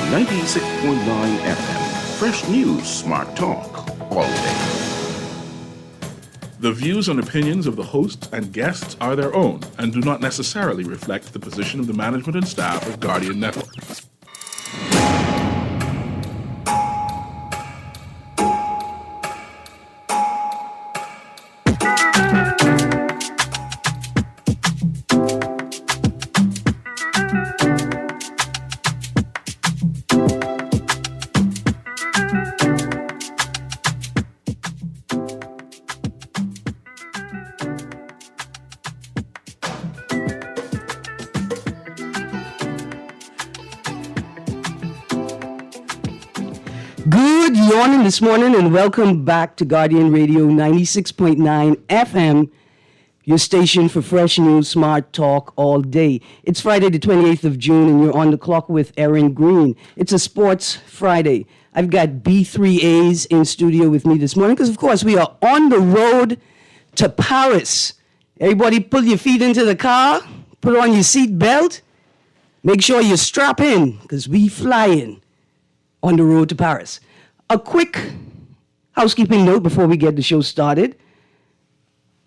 96.9 FM. Fresh news, smart talk, all day. The views and opinions of the hosts and guests are their own and do not necessarily reflect the position of the management and staff of Guardian Network. This morning and welcome back to Guardian Radio 96.9 FM, your station for fresh news, smart talk all day. It's Friday the 28th of June and you're on the clock with Erin, Greene. It's a sports Friday. I've got B3As in studio with me this morning because of course we are on the road to Paris. Everybody pull your feet into the car, put on your seat belt, make sure you strap in because we flying on the road to Paris. A quick housekeeping note before we get the show started.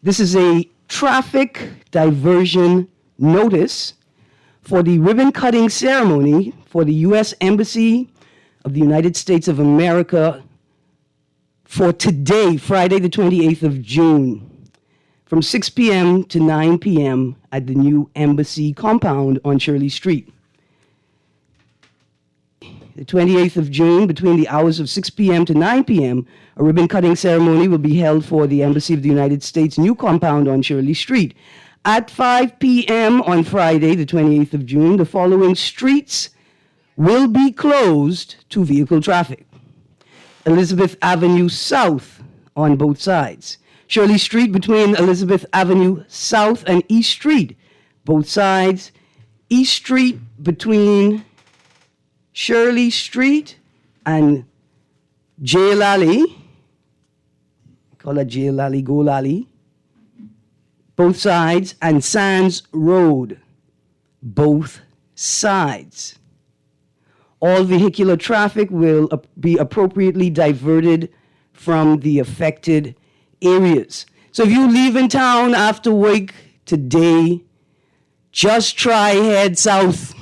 This is a traffic diversion notice for the ribbon cutting ceremony for the U.S. Embassy of the United States of America for today, Friday the 28th of June, from 6 p.m. to 9 p.m. at the new Embassy compound on Shirley Street. The 28th of June, between the hours of 6 p.m. to 9 p.m., a ribbon-cutting ceremony will be held for the Embassy of the United States' new compound on Shirley Street. At 5 p.m. on Friday, the 28th of June, the following streets will be closed to vehicle traffic. Elizabeth Avenue South on both sides. Shirley Street between Elizabeth Avenue South and East Street, both sides. East Street between Shirley Street and J-Lally, call it J-Lally, Go Lally, both sides, and Sands Road, both sides. All vehicular traffic will be appropriately diverted from the affected areas. So if you leave in town after work today, just try head south.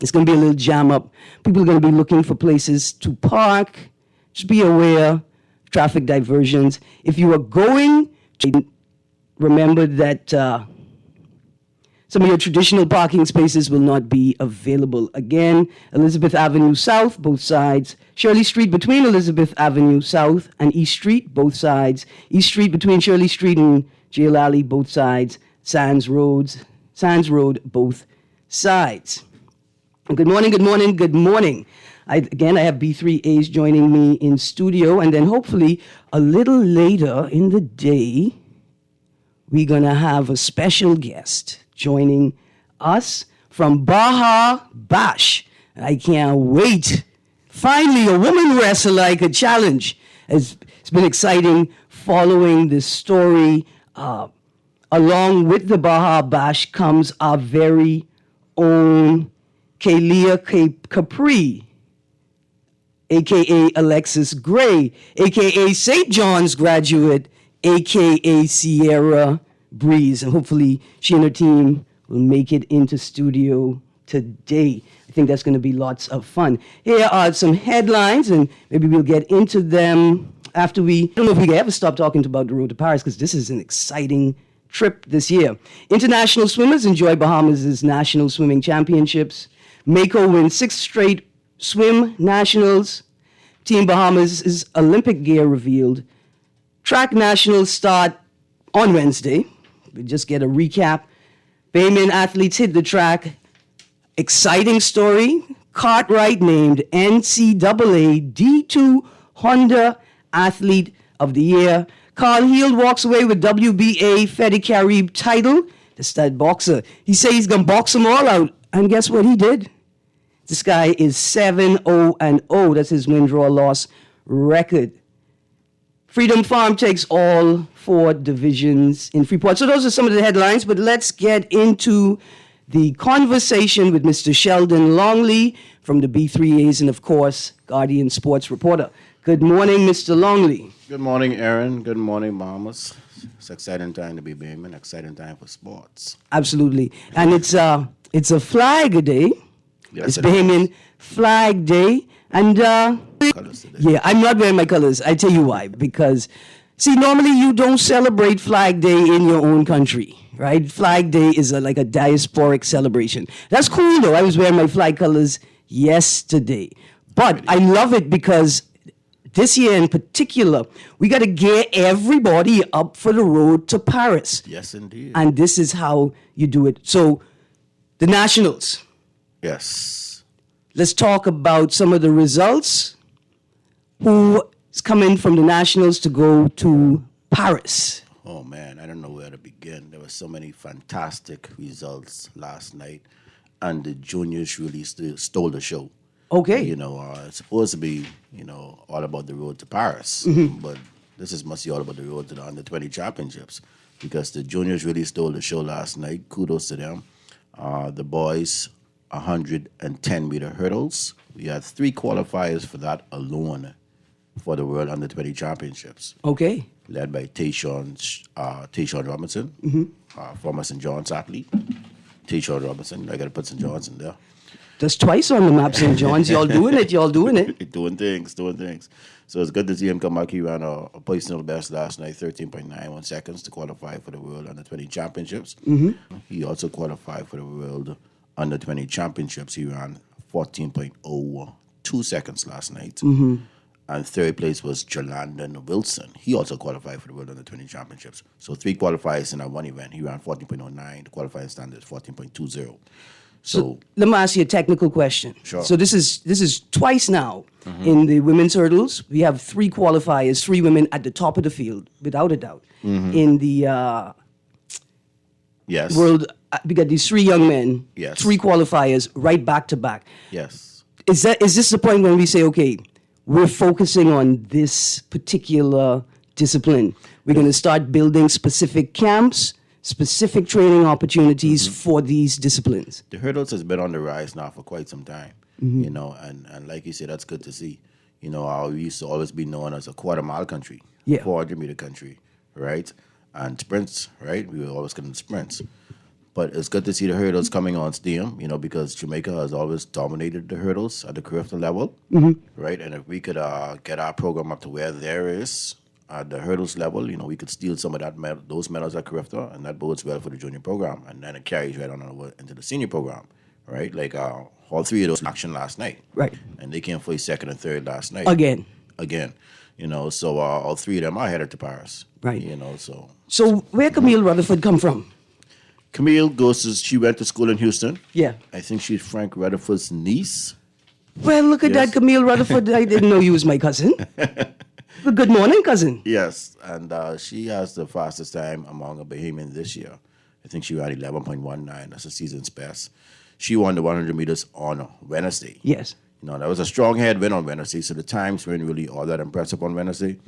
It's going to be a little jam up. People are going to be looking for places to park. Just be aware of traffic diversions. If you are going, remember that some of your traditional parking spaces will not be available. Again, Elizabeth Avenue South, both sides. Shirley Street between Elizabeth Avenue South and East Street, both sides. East Street between Shirley Street and Jail Alley, both sides. Sands Road, both sides. Good morning, good morning, good morning. I have B3As joining me in studio, and then hopefully a little later in the day, we're going to have a special guest joining us from Baja Bash. I can't wait. Finally, a woman wrestler I could challenge. It's been exciting following this story. Along with the Baja Bash comes our very own Kalia Capri, a.k.a. Alexis Gray, a.k.a. St. John's graduate, a.k.a. Sierra Breeze. And hopefully she and her team will make it into studio today. I think that's going to be lots of fun. Here are some headlines, and maybe we'll get into them after I don't know if we can ever stop talking about the road to Paris, because this is an exciting trip this year. International swimmers enjoy Bahamas' National Swimming Championships. Mako wins 6 straight swim nationals. Team Bahamas' Olympic gear revealed. Track nationals start on Wednesday. We just get a recap. Bayman athletes hit the track. Exciting story. Cartwright named NCAA D2 Honda Athlete of the Year. Carl Heald walks away with WBA Fedi Carib title. The stud boxer. He says he's going to box them all out. And guess what he did? This guy is 7-0-0. That's his win-draw-loss record. Freedom Farm takes all 4 divisions in Freeport. So those are some of the headlines, but let's get into the conversation with Mr. Sheldon Longley from the B3As and, of course, Guardian Sports reporter. Good morning, Mr. Longley. Good morning, Erin. Good morning, Bahamas. It's an exciting time to be Bahamian, exciting time for sports. Absolutely. And it's a flag day. Yes, It's it is. Bahamian Flag Day. And Colors today. yeah, I'm not wearing my colors. I tell you why. Because, see, normally you don't celebrate Flag Day in your own country, right? Flag Day is like a diasporic celebration. That's cool, though. I was wearing my flag colors yesterday. But I love it because this year in particular, we got to gear everybody up for the road to Paris. Yes, indeed. And this is how you do it. So, the Nationals. Yes. Let's talk about some of the results. Who is coming from the Nationals to go to Paris? Oh, man, I don't know where to begin. There were so many fantastic results last night, and the juniors really stole the show. Okay. You know, it's supposed to be, all about the road to Paris, but this is mostly all about the road to the Under-20 championships because the juniors really stole the show last night. Kudos to them. The boys, 110-meter hurdles. We had 3 qualifiers for that alone for the World Under-20 championships, Okay. led by Tayshawn Robinson, former St. John's athlete. Tayshawn Robinson, I got to put St. John's in there. That's twice on the map, St. John's. Y'all doing it. doing things. So it's good to see him come back. He ran a personal best last night, 13.91 seconds to qualify for the World Under-20 Championships. He also qualified for the World Under-20 Championships. He ran 14.02 seconds last night. And third place was Jalandon Wilson. He also qualified for the World Under-20 Championships. So 3 qualifiers in that one event. He ran 14.09. The qualifying standard is 14.20. So Let me ask you a technical question. Sure. So this is twice now in the women's hurdles. We have 3 qualifiers, 3 women at the top of the field, without a doubt. In the yes. world, we got these 3 young men, Yes. 3 qualifiers, right back to back. Yes. Is this the point when we say, okay, we're focusing on this particular discipline? We're going to start building specific camps, specific training opportunities for these disciplines. The hurdles has been on the rise now for quite some time, and like you said, that's good to see. We used to always be known as a quarter-mile country, Yeah. 400-meter country, right? And sprints, right? We were always getting sprints. But it's good to see the hurdles coming on steam, because Jamaica has always dominated the hurdles at the Carifta level, right? And if we could get our program up to where there is at the hurdles level, we could steal some of those medals at Carifta, and that bodes well for the junior program. And then it carries right on over into the senior program, right? Like all 3 of those in action last night. Right. And they came for 2nd and 3rd last night. Again. So all 3 of them are headed to Paris. Right. So So where Camille Rutherford come from? Camille she went to school in Houston. Yeah. I think she's Frank Rutherford's niece. Well, look at Yes. that, Camille Rutherford. I didn't know you was my cousin. Well, good morning, cousin. Yes, and she has the fastest time among a Bahamian this year. I think she ran 11.19. That's the season's best. She won the 100 meters on Wednesday. Yes. That was a strong headwind on Wednesday, so the times weren't really all that impressive on Wednesday.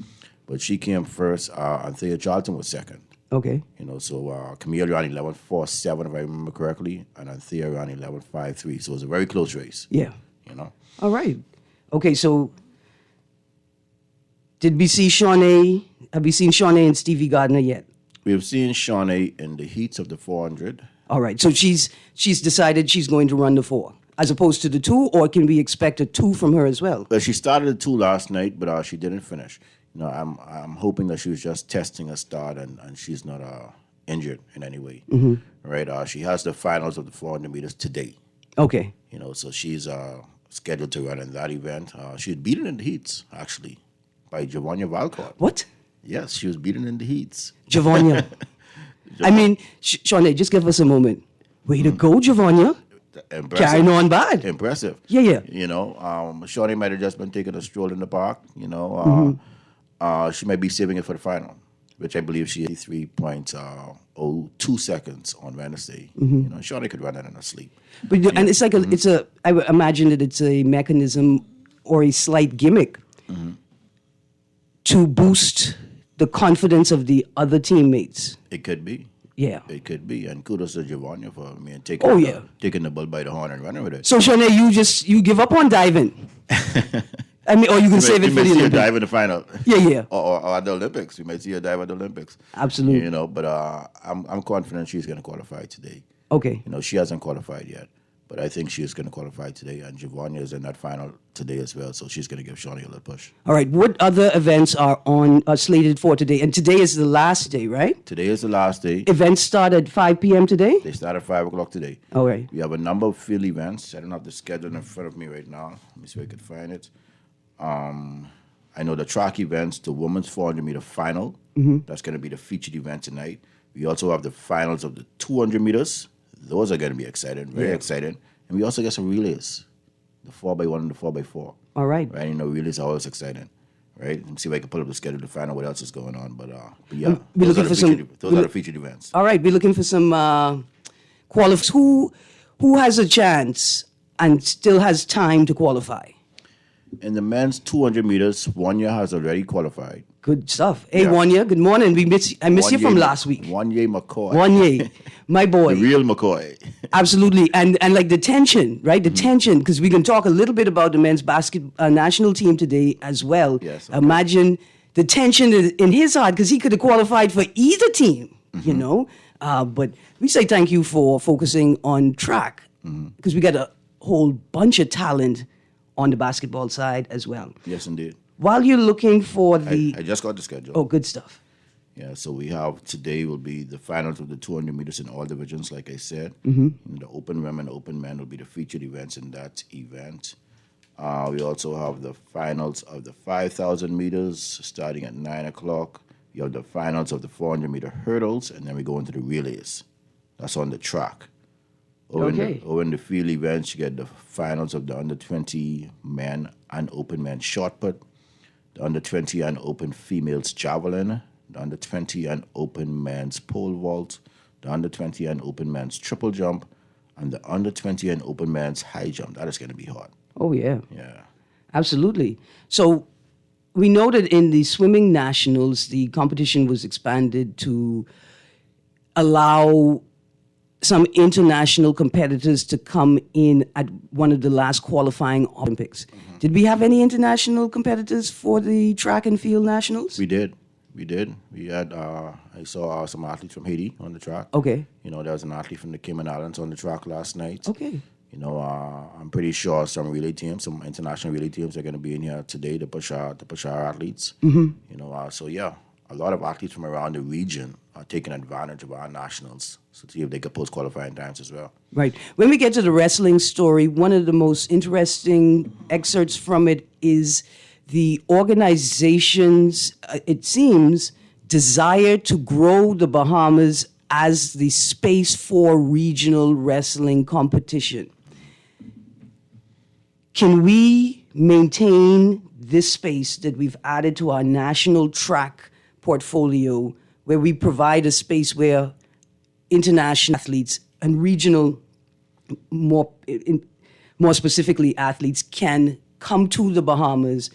But she came first. Anthea Charlton was second. Okay. So Camille ran 11.47, if I remember correctly, and Anthea ran 11.53. So it was a very close race. Yeah. All right. Okay, so did we see Shawnee? Have we seen Shawnee and Stevie Gardner yet? We have seen Shawnee in the heats of the 400. All right. So she's decided she's going to run the 4 as opposed to the 2, or can we expect a 2 from her as well? Well, she started at 2 last night, but she didn't finish. I'm hoping that she was just testing a start and she's not injured in any way. Right? She has the finals of the 400 meters today. Okay. So she's scheduled to run in that event. She was beaten in the heats, actually, by Giovanna Valcott. What? Yes, she was beaten in the heats. Giovanna. I mean, Shawnee, just give us a moment. Way to go, Giovanna. Impressive. Carrying on bad. Impressive. Yeah. Shawnee might have just been taking a stroll in the park. She might be saving it for the final, which I believe she had 3.02 seconds on Wednesday. Shawnee could run that in her sleep. But and it's like I would imagine that it's a mechanism or a slight gimmick to boost the confidence of the other teammates. It could be. Yeah. It could be. And kudos to Giovanni for Oh, yeah. taking the bull by the horn and running with it. So, Shanae, you give up on diving? I mean, or you can save it you for may the see her Olympics. dive in the final. Yeah. Or at the Olympics. You might see her dive at the Olympics. Absolutely. You know, but I'm confident she's going to qualify today. Okay. You know, she hasn't qualified yet, but I think she is going to qualify today. And Giovanni is in that final today as well, so she's going to give Shawnee a little push. All right. What other events are slated for today? And today is the last day, right? Today is the last day. Events start at 5 p.m. today? They start at 5 o'clock today. All right. We have a number of field events. I don't have the schedule in front of me right now. Let me see if I can find it. I know the track events, the women's 400-meter final. That's going to be the featured event tonight. We also have the finals of the 200 meters. Those are going to be exciting, very exciting. And we also get some relays, the 4x1 and the 4x4. All right. Right, you know, relays are always exciting, right? Let me see if I can pull up the schedule to find out what else is going on. But yeah, those are the featured events. All right. We're looking for some qualifiers. Who has a chance and still has time to qualify? In the men's 200 meters, Wanya has already qualified. Good stuff. Hey, Yeah. Wanya, good morning. I miss you from last week. Wanya McCoy. Wanya, my boy. The real McCoy. Absolutely. And like the tension, right? The tension, because we can talk a little bit about the men's basketball national team today as well. Yes, okay. Imagine the tension in his heart, because he could have qualified for either team, you know. But we say thank you for focusing on track, because we got a whole bunch of talent on the basketball side as well. Yes, indeed. While you're looking for the... I just got the schedule. Oh, good stuff. Yeah, so we have today will be the finals of the 200 meters in all divisions, like I said. And the open women, open men will be the featured events in that event. We also have the finals of the 5,000 meters starting at 9 o'clock. You have the finals of the 400-meter hurdles, and then we go into the relays. That's on the track. Over in the field events, you get the finals of the under-20 men and open men shot put, the under-20 and open females javelin, the under-20 and open men's pole vault, the under-20 and open men's triple jump, and the under-20 and open men's high jump. That is going to be hot. Oh, yeah. Yeah. Absolutely. So we know that in the swimming nationals, the competition was expanded to allow some international competitors to come in at one of the last qualifying Olympics. Did we have any international competitors for the track and field nationals? We did. We had, I saw some athletes from Haiti on the track. Okay. You know, there was an athlete from the Cayman Islands on the track last night. Okay. You know, I'm pretty sure some relay teams, some international relay teams are going to be in here today to push our athletes. You know, so yeah, a lot of athletes from around the region are taking advantage of our nationals to see if they could post qualifying times as well. Right. When we get to the wrestling story, one of the most interesting excerpts from it is the organization's, it seems, desire to grow the Bahamas as the space for regional wrestling competition. Can we maintain this space that we've added to our national track portfolio, where we provide a space where international athletes and regional, more specifically athletes, can come to the Bahamas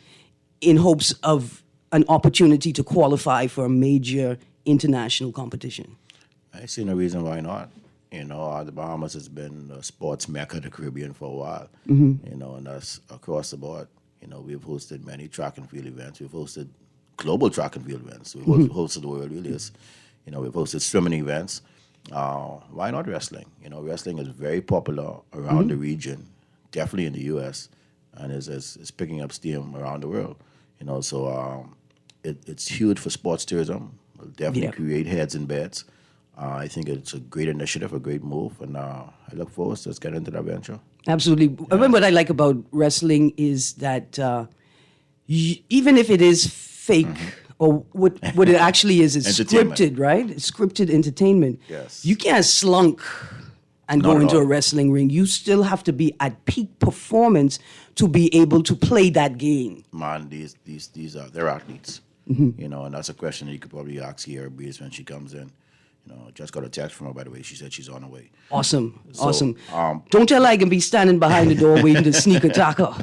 in hopes of an opportunity to qualify for a major international competition? I see no reason why not. You know, the Bahamas has been a sports mecca of the Caribbean for a while. You know, and that's across the board. You know, we've hosted many track and field events. We've hosted global track and field events. We've hosted the World Relays. You know, we've hosted swimming events. Why not wrestling? You know, wrestling is very popular around the region, definitely in the U.S., and is picking up steam around the world. You know, so it's huge for sports tourism. It'll definitely create heads and beds. I think it's a great initiative, a great move, and I look forward to getting into that venture. Absolutely. Yeah. What I like about wrestling is that even if it is fake, or what it actually is scripted, right? It's scripted entertainment. Yes. You can't slunk and go into a wrestling ring. You still have to be at peak performance to be able to play that game. Man, these are they're athletes. You know, and that's a question that you could probably ask here Breeze when she comes in. You know, just got a text from her, by the way. She said she's on her way. Awesome. Don't tell her I can be standing behind the door waiting to sneak attack her.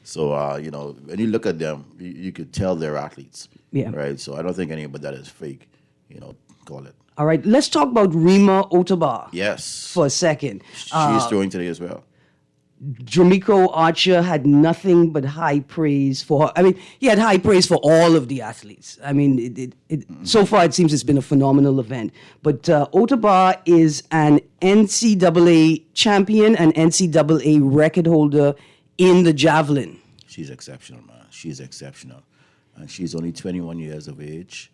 So, you know, when you look at them, you could tell they're athletes. Yeah. Right? So I don't think any of that is fake. You know, call it. All right, let's talk about Rima Otaba Yes. for a second. She's throwing today as well. Jamaica Archer had nothing but high praise for her. I mean, he had high praise for all of the athletes. I mean, so far it seems it's been a phenomenal event. But Otaba is an NCAA champion and NCAA record holder in the javelin. She's exceptional, man. She's exceptional. And she's only 21 years of age.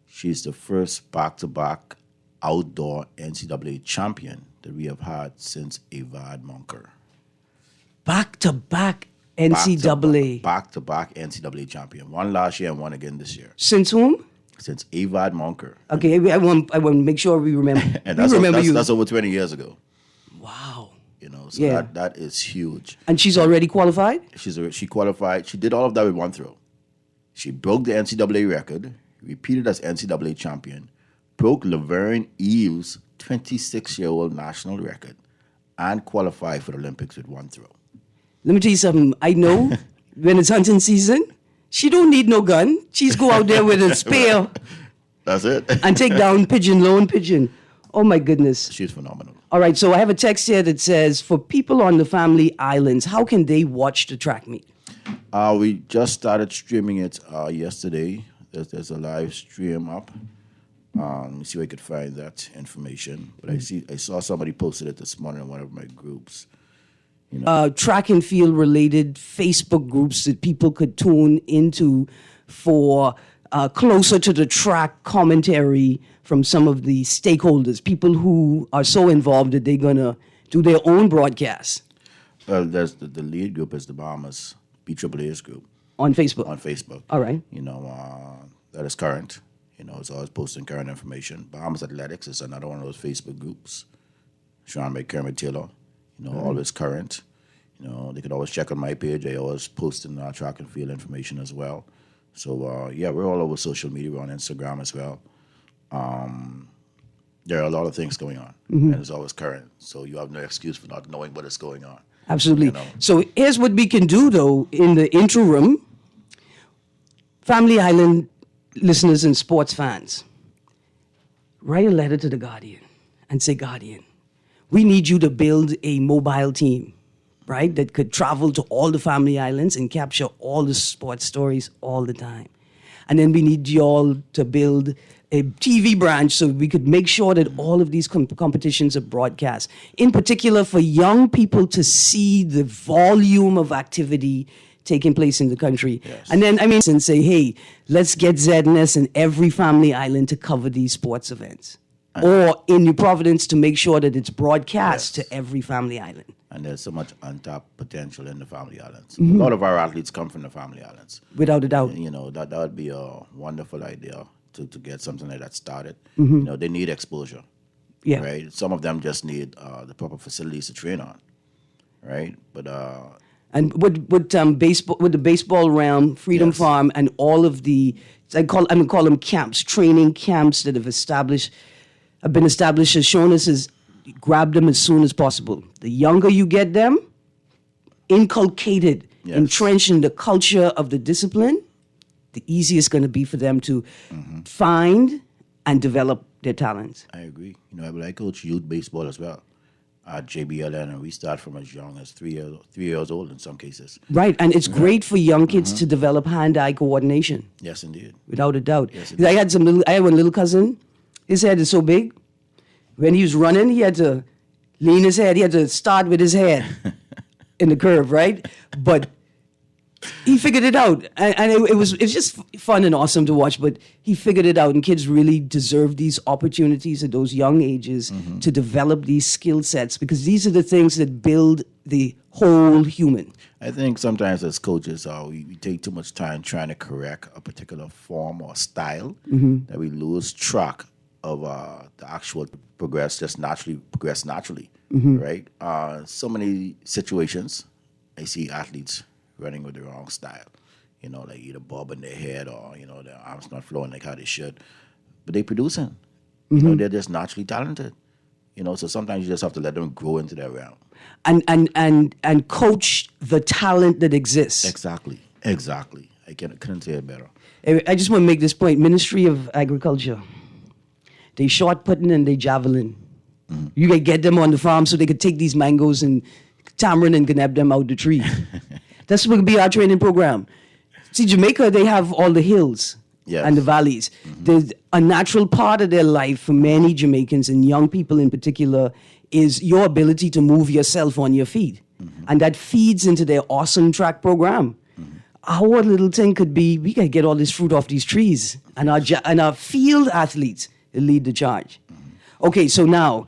She's the first back-to-back outdoor NCAA champion that we have had since Avad Monker. Back-to-back NCAA. Back-to-back NCAA champion. One last year and one again this year. Since whom? Since Avad Monker. Okay, I want to make sure we remember. And that's over 20 years ago. Wow. You know, so Yeah. that is huge. And she's already qualified? She qualified. She did all of that with one throw. She broke the NCAA record, repeated as NCAA champion, broke Laverne Eves' 26-year-old national record, and qualified for the Olympics with one throw. Let me tell you something. I know when it's hunting season, she don't need no gun. She's go out there with a spear That's it. and take down lone pigeon. Oh my goodness. She's phenomenal. All right, so I have a text here that says, for people on the family islands, how can they watch the track meet? We just started streaming it yesterday. There's a live stream up. Let me see if I could find that information. But I saw somebody posted it this morning in one of my groups. Track and field related Facebook groups that people could tune into for closer to the track commentary from some of the stakeholders, people who are so involved that they're going to do their own broadcast. Well, there's the lead group is the Bahamas BAA's group On Facebook. on Facebook. All right. That is current. It's always posting current information. Bahamas Athletics is another one of those Facebook groups. Sean McCormick Taylor, always current. They could always check on my page. I always post in track and field information as well. So, we're all over social media. We're on Instagram as well. There are a lot of things going on, and it's always current. So you have no excuse for not knowing what is going on. Absolutely. So here's what we can do, though, in the interim. Family Island listeners and sports fans, write a letter to the Guardian and say, Guardian, we need you to build a mobile team, right, that could travel to all the family islands and capture all the sports stories all the time. And then we need y'all to build a TV branch so we could make sure that all of these competitions are broadcast. In particular, for young people to see the volume of activity taking place in the country. Yes. And then, and say, hey, let's get ZNS in every family island to cover these sports events. Or in New Providence to make sure that it's broadcast to every family island. And there's so much untapped potential in the family islands. A lot of our athletes come from the family islands. Without a doubt. That would be a wonderful idea to get something like that started. They need exposure. Yeah. Right? Some of them just need the proper facilities to train on. Right? But and with baseball, with the baseball realm, Freedom Yes. Farm, and all of the I'm gonna call them camps, training camps that have been established, as shown us is grab them as soon as possible. The younger you get them, inculcated, Yes. entrenched in the culture of the discipline, the easier it's going to be for them to find and develop their talents. I agree. I coach youth baseball as well at JBLN, and we start from as young as 3 years old in some cases. Right, and it's great for young kids to develop hand-eye coordination. Yes, indeed. Without a doubt. Yes, 'Cause I had one little cousin. His head is so big. When he was running, he had to lean his head. He had to start with his head in the curve, right? But he figured it out, and it was just fun and awesome to watch. But he figured it out, and kids really deserve these opportunities at those young ages to develop these skill sets, because these are the things that build the whole human. I think sometimes as coaches, we take too much time trying to correct a particular form or style that we lose track of the actual progress naturally, right? So many situations, I see athletes running with the wrong style, like either bobbing their head or, their arms not flowing like how they should. But they producing, they're just naturally talented, so sometimes you just have to let them grow into their realm. And coach the talent that exists. Exactly. I couldn't say it better. I just want to make this point. Ministry of Agriculture, they shot putting and they javelin. You could get them on the farm so they could take these mangoes and tamarind and grab them out the tree. That's what would be our training program. See, Jamaica, they have all the hills Yes. and the valleys. There's a natural part of their life for many Jamaicans and young people in particular is your ability to move yourself on your feet. And that feeds into their awesome track program. Our little thing could be, we got to get all this fruit off these trees. And our field athletes lead the charge. Okay, so now,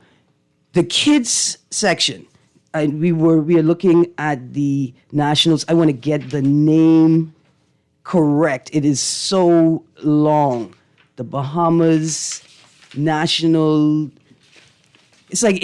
the kids section, and we are looking at the nationals. I want to get the name correct. It is so long. The Bahamas National. It's like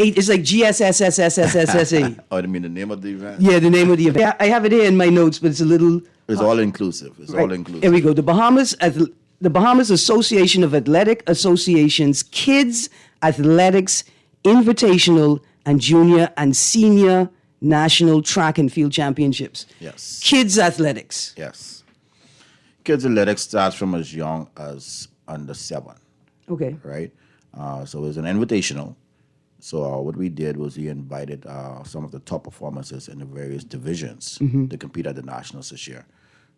GSSSSSSSA. Oh, I mean the name of the event? Yeah, the name of the event. I have it here in my notes, but it's a little. It's all inclusive. It's all inclusive. Here we go. The Bahamas Association of Athletic Associations Kids Athletics Invitational and Junior and Senior National Track and Field Championships. Yes. Kids athletics. Yes. Kids athletics starts from as young as under 7, Okay. right? So it was an invitational. So what we did was we invited some of the top performances in the various divisions to compete at the nationals this year,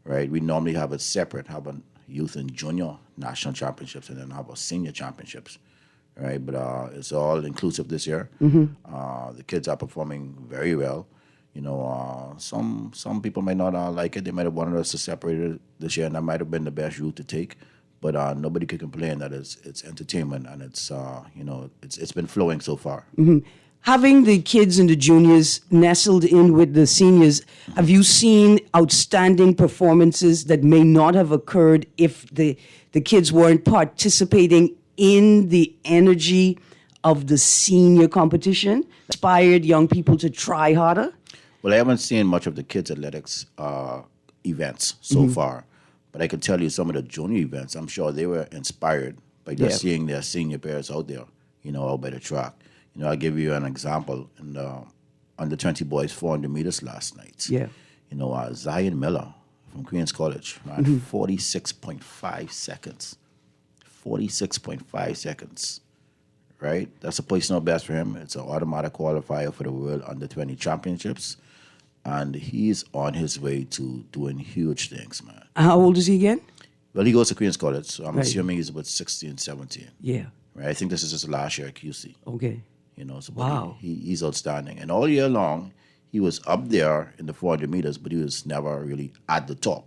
right? We normally have it separate, have a youth and junior national championships, and then have a senior championships, right? But it's all inclusive this year. The kids are performing very well. You know, some people might not like it. They might have wanted us to separate it this year, and that might have been the best route to take. But nobody could complain that it's entertainment, and it's been flowing so far. Having the kids and the juniors nestled in with the seniors, have you seen outstanding performances that may not have occurred if the kids weren't participating in the energy of the senior competition? Inspired young people to try harder? Well, I haven't seen much of the kids athletics events so far, but I can tell you some of the junior events, I'm sure they were inspired by just seeing their senior players out there, out by the track. I'll give you an example. In the under 20 boys 400 meters last night, Zion Miller from Queens College ran 46.5 seconds. 46.5 seconds, right? That's a personal best for him. It's an automatic qualifier for the World Under 20 Championships. And he's on his way to doing huge things, man. How old is he again? Well, he goes to Queens College, so I'm assuming he's about 16, 17. Yeah. Right? I think this is his last year at QC. Okay. So Wow. He's outstanding. And all year long, he was up there in the 400 meters, but he was never really at the top.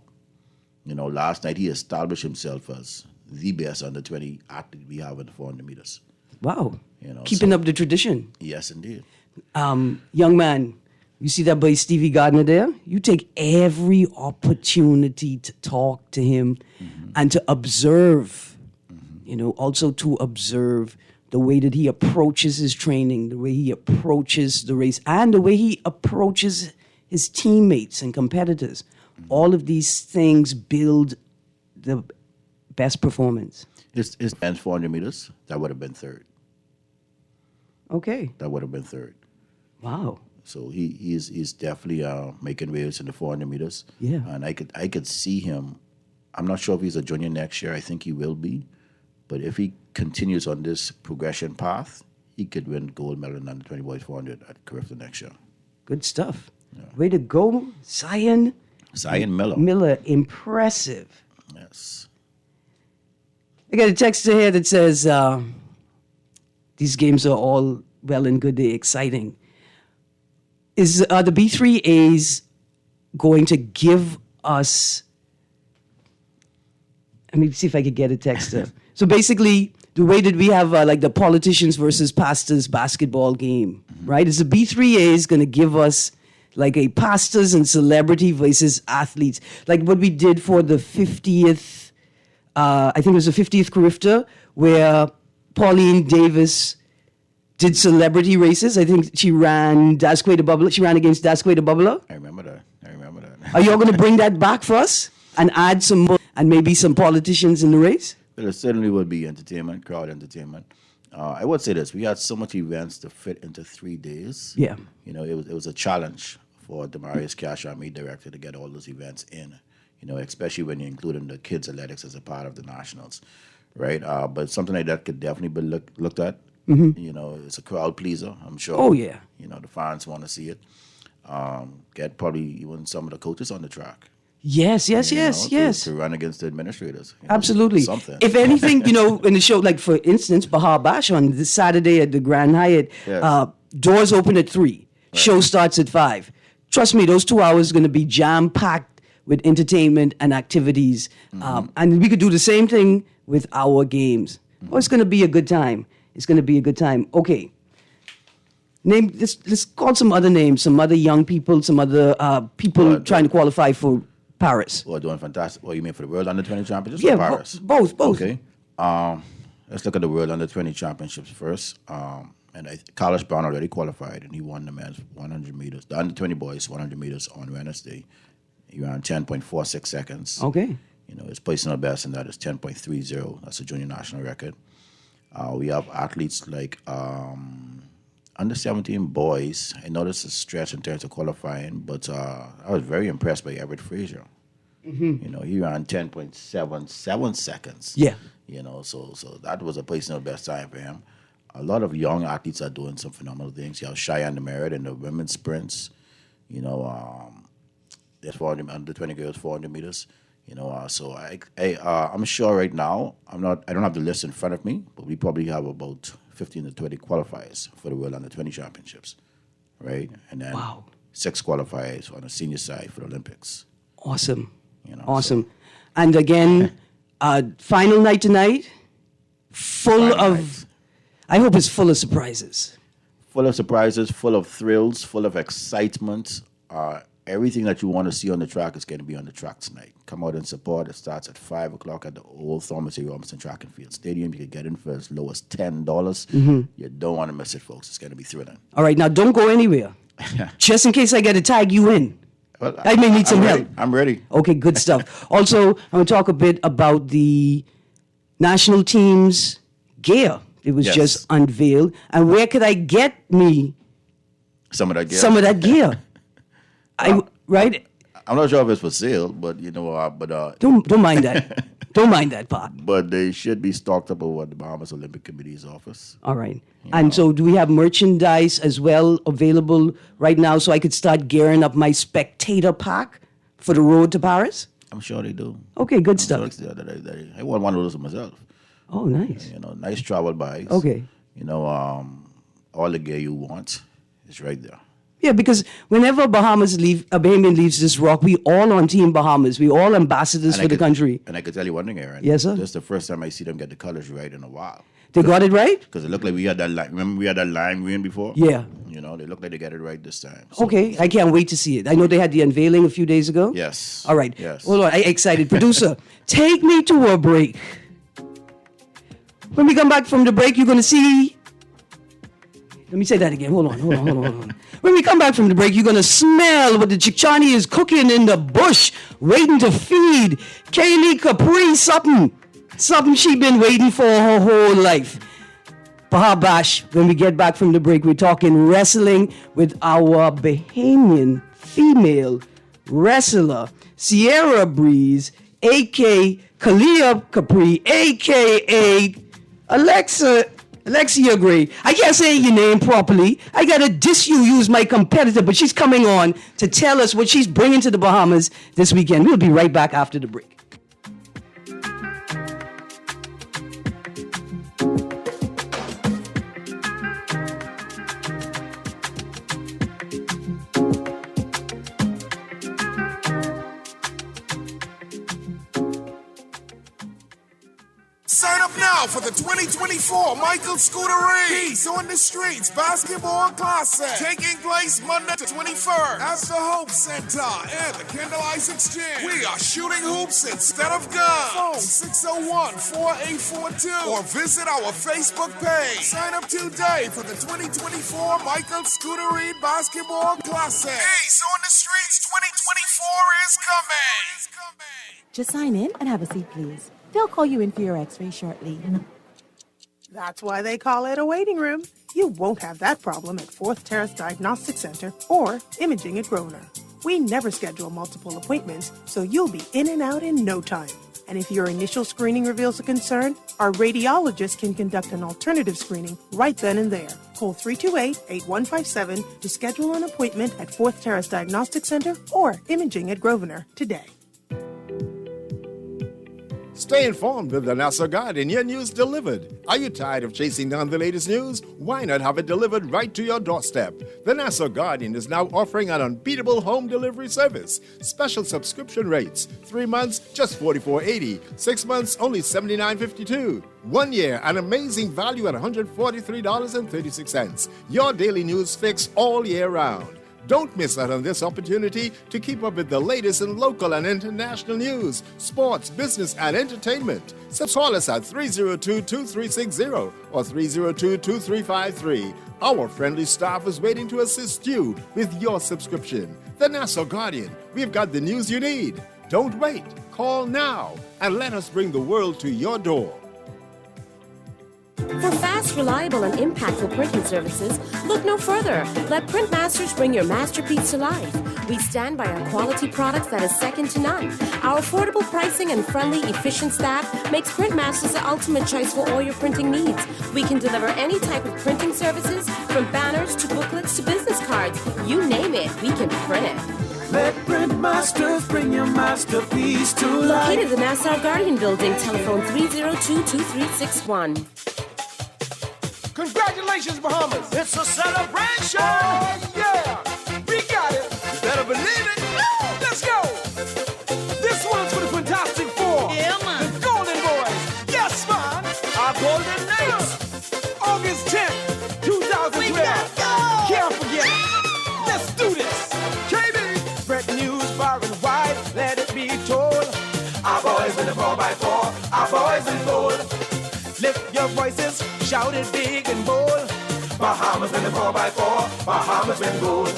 Last night he established himself as the best under 20 athlete we have in the 400 meters. Wow. Keeping up the tradition. Yes, indeed. Young man, you see that boy Stevie Gardner there? You take every opportunity to talk to him and to observe, also to observe the way that he approaches his training, the way he approaches the race, and the way he approaches his teammates and competitors. All of these things build the best performance. His 400 meters, that would have been third. Okay. That would have been third. Wow. So he's definitely making waves in the 400 meters. Yeah. And I could see him. I'm not sure if he's a junior next year. I think he will be. But if he continues on this progression path, he could win gold medal in under 20 boys 400 at Carifta next year. Good stuff. Yeah. Way to go, Zion Miller. Miller, impressive. Yes. I got a text here that says, these games are all well and good, they're exciting. Is the B3As going to give us... Let me see if I could get a text there. So basically, the way that we have like the politicians versus pastors basketball game, right? Is the B3As going to give us like a pastors and celebrity versus athletes? Like what we did for the 50th, I think it was the 50th Carifta, where Pauline Davis did celebrity races. I think she ran Dasquay the Bubbler. She ran against Dasquay the Bubbler. I remember that. Are you all going to bring that back for us and add some more, and maybe some politicians in the race? Well, it certainly would be entertainment, crowd entertainment. I would say this: we had so much events to fit into 3 days. Yeah. It was a challenge for Demarius Cash, our meet director, to get all those events in. Especially when you're including the kids athletics as a part of the nationals. right? But something like that could definitely be looked at. You know, it's a crowd pleaser, I'm sure. Oh, yeah. You know, the fans want to see it. Get probably even some of the coaches on the track. Yes, yes, you yes, know, yes. To run against the administrators. You know, Absolutely. something. If anything, you know, in the show, like for instance, Bahar Bash on this Saturday at the Grand Hyatt, Yes. doors open at 3, show starts at 5. Trust me, those 2 hours are going to be jam packed with entertainment and activities, and we could do the same thing with our games. Oh, it's going to be a good time. It's going to be a good time. Okay. Name. Let's call some other names, some other young people, some other people trying to qualify for Paris. Well, doing fantastic. What you mean for the World Under 20 Championships Yeah, or Paris? both. Okay. Let's look at the World Under 20 Championships first. And Carlos Brown already qualified, and he won the men's 100 meters. The Under 20 boys 100 meters on Wednesday. He ran 10.46 seconds. Okay. You know, his personal best in that is 10.30. That's a junior national record. We have athletes like under 17 boys. I know this is a stretch in terms of qualifying, but I was very impressed by Everett Frazier. You know, he ran 10.77 seconds. Yeah. You know, so that was a personal best time for him. A lot of young athletes are doing some phenomenal things. You have Cheyenne Demerit in the women's sprints. You know, there's 400 under 20 girls 400 meters. You know, so I'm sure right now I don't have the list in front of me, but we probably have about 15 to 20 qualifiers for the World Under 20 Championships, right? And then 6 qualifiers on the senior side for the Olympics. Awesome. You know, awesome. so- And again, final night tonight, full Final of, night. I hope it's full of surprises. Full of surprises, full of thrills, full of excitement. Everything that you want to see on the track is going to be on the track tonight. Come out and support. It starts at 5 o'clock at the old Thomas A. Robinson Track and Field Stadium. You can get in for as low as $10. You don't want to miss it, folks. It's going to be thrilling. All right, now don't go anywhere. Just in case I get to tag you in. Well, I may need some help. I'm ready. Okay, good stuff. Also, I'm going to talk a bit about the national team's gear. It was Yes. just unveiled. And where could I get me Some of that gear. some of that gear? Right? I'm not sure if it's for sale, but you know, Don't mind that. Don't mind that part. but they should be stocked up over at the Bahamas Olympic Committee's office. All right. And so do we have merchandise as well available right now so I could start gearing up my spectator pack for the road to Paris? I'm sure they do. Okay, good I'm stuff. sure I want one of those for myself. Oh, nice. You know, nice travel bags. Okay. You know, all the gear you want is right there. Yeah, because whenever Bahamian leaves this rock, we all on Team Bahamas. We all ambassadors for the country. And I can tell you one thing, Erin. Yes, sir. This is the first time I see them get the colors right in a while. They got it right? Because it looked like we had that line. Remember we had that lime green before? Yeah. You know, they look like they got it right this time. So- Okay, I can't wait to see it. I know they had the unveiling a few days ago. Yes. All right. Yes. Hold on, I'm excited. Producer, take me to a break. When we come back from the break, you're going to see... Let me say that again. Hold on. When we come back from the break, you're going to smell what the Chichani is cooking in the bush, waiting to feed Kaylee Capri something. Something she been waiting for her whole life. Bahar Bash, when we get back from the break, we're talking wrestling with our Bahamian female wrestler, Sierra Breeze, a.k.a. Kalia Capri, a.k.a. Alexia Gray. I can't say your name properly. I gotta use my competitor, but she's coming on to tell us what she's bringing to the Bahamas this weekend. We'll be right back after the break. Sign up now for the 2024 Michael Scootery Peace on the Streets Basketball Classic, taking place Monday the 21st at the Hope Center and the Kendall Ice Exchange. We are shooting hoops instead of guns. Phone 601-4842 or visit our Facebook page. Sign up today for the 2024 Michael Scootery Basketball Classic. Peace on the Streets 2024 is coming. Just sign in and have a seat, please. They'll call you in for your x-ray shortly. That's why they call it a waiting room. You won't have that problem at 4th Terrace Diagnostic Center or Imaging at Groner. We never schedule multiple appointments, so you'll be in and out in no time. And if your initial screening reveals a concern, our radiologist can conduct an alternative screening right then and there. Call 328-8157 to schedule an appointment at Fourth Terrace Diagnostic Center or Imaging at Grosvenor today. Stay informed with the Nassau Guardian, your news delivered. Are you tired of chasing down the latest news? Why not have it delivered right to your doorstep? The Nassau Guardian is now offering an unbeatable home delivery service. Special subscription rates. 3 months, just $44.80. 6 months, only $79.52. 1 year, an amazing value at $143.36. Your daily news fix all year round. Don't miss out on this opportunity to keep up with the latest in local and international news, sports, business, and entertainment. So call us at 302-2360 or 302-2353. Our friendly staff is waiting to assist you with your subscription. The Nassau Guardian, we've got the news you need. Don't wait. Call now and let us bring the world to your door. For fast, reliable, and impactful printing services, look no further. Let Printmasters bring your masterpiece to life. We stand by our quality products that is second to none. Our affordable pricing and friendly, efficient staff makes Printmasters the ultimate choice for all your printing needs. We can deliver any type of printing services, from banners to booklets to business cards. You name it, we can print it. Let Printmasters bring your masterpiece to life. Located in the Nassau Guardian Building, telephone 302-2361. Congratulations, Bahamas! It's a celebration! Oh, yeah! We got it! You better believe it! Let's go! This one's for the Fantastic Four! Yeah, man! The Golden Boys! Yes, man! Our Golden Knights! August 10th, 2012! Can't forget it! Let's do this! KB! Spread news far and wide, let it be told. Our boys in the 4x4, our boys in gold. Lift your voices, shout it big and bold. Bahamas in the 4x4, Bahamas in gold.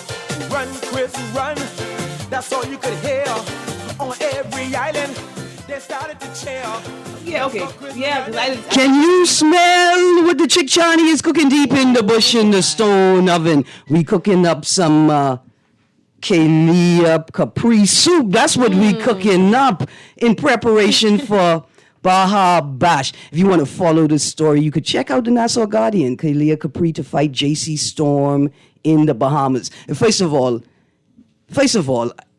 Run, Chris, run. That's all you could hear. On every island, they started to cheer. Yeah, okay. Yeah, because Can you smell what the chick Chani is cooking deep in the bush in the stone oven? We cooking up some Kalia Capri soup. That's what we cooking up in preparation for Baja Bash. If you want to follow the story, you could check out the Nassau Guardian. Kalia Capri to fight JC Storm in the Bahamas. And first of all,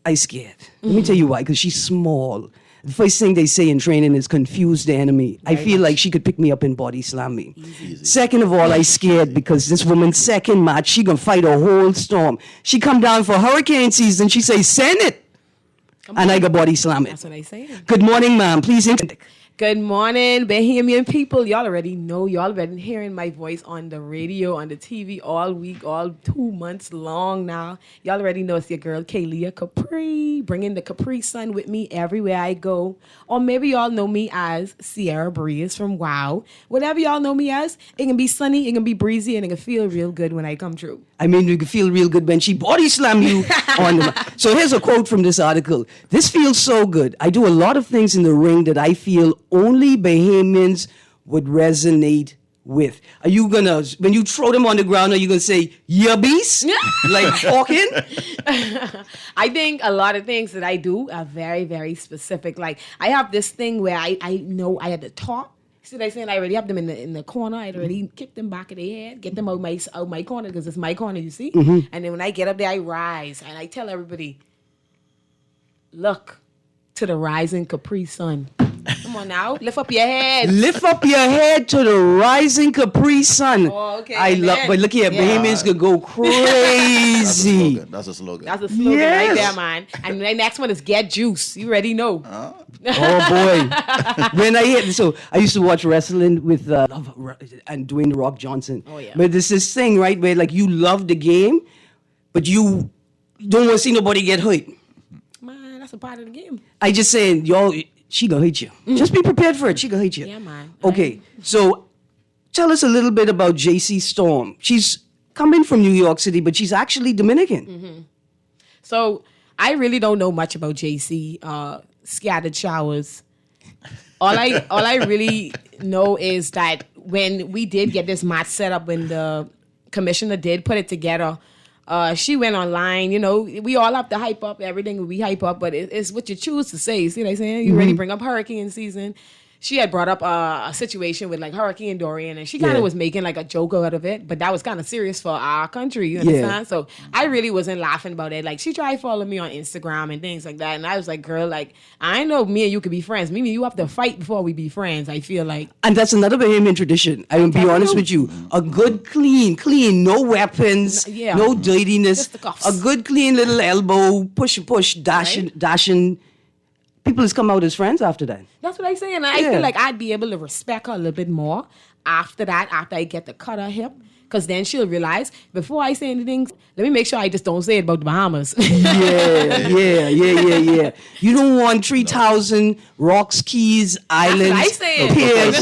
I scared. Let me tell you why. Because she's small. The first thing they say in training is confuse the enemy. I feel like she could pick me up and body slam me. Easy. Second of all, I scared because this woman's second match, she gonna fight a whole storm. She come down for hurricane season. She say, send it. And I got body slam it. That's what I say. Good morning, ma'am. Please Good morning, Bahamian people. Y'all already know. Y'all been hearing my voice on the radio, on the TV all week, all 2 months long now. Y'all already know it's your girl, Kalia Capri, bringing the Capri Sun with me everywhere I go. Or maybe y'all know me as Sierra Breeze from WOW. Whatever y'all know me as, it can be sunny, it can be breezy, and it can feel real good when I come through. I mean, you can feel real good when she body slam you on the. So here's a quote from this article. This feels so good. I do a lot of things in the ring that I feel only Bahamians would resonate with. Are you gonna, when you throw them on the ground, are you gonna say, yeah, beast? Like talking? I think a lot of things that I do are very, very specific. Like, I have this thing where I know I had to talk. See what I'm saying? I already have them in the corner. I already kick them back of their head, get them out my corner, because it's my corner, you see? Mm-hmm. And then when I get up there, I rise. And I tell everybody, look to the rising Capri Sun. Come on now, lift up your head. Lift up your head to the rising Capri Sun. Oh, okay. I love, but look here, Bahamians could go crazy. That's a slogan. That's a slogan right there, man. And the next one is get juice. You already know. Oh boy. When I used to watch wrestling with and Dwayne The Rock Johnson. Oh yeah. But there's this thing, right, where like you love the game, but you don't want to see nobody get hurt. Man, that's a part of the game. I just saying, y'all, she gonna hit you. Just be prepared for it. She gonna hit you. Yeah, man. Okay, so tell us a little bit about JC Storm. She's coming from New York City, but she's actually Dominican. Mm-hmm. So I really don't know much about JC. Scattered showers. All I really know is that when we did get this match set up, when the commissioner did put it together, She went online. You know, we all have to hype up everything. We hype up, but it's what you choose to say. See what I'm saying? You already bring up hurricane season. She had brought up a situation with like Hurricane Dorian, and she kind of was making like a joke out of it, but that was kind of serious for our country, you understand? So I really wasn't laughing about it. Like, she tried to follow me on Instagram and things like that, and I was like, girl, like, I know me and you could be friends. Me and you have to fight before we be friends, I feel like. And that's another Bahamian tradition. I will be honest with you. A good clean, no weapons, no dirtiness. Just the cuffs. A good clean little elbow, push, dashing. People has come out as friends after that. That's what I'm saying. And I feel like I'd be able to respect her a little bit more after that, after I get to cut her hip. Because then she'll realize, before I say anything, let me make sure I just don't say it about the Bahamas. Yeah. You don't want 3,000 Rocks, Keys, Islands, I say it. Piers.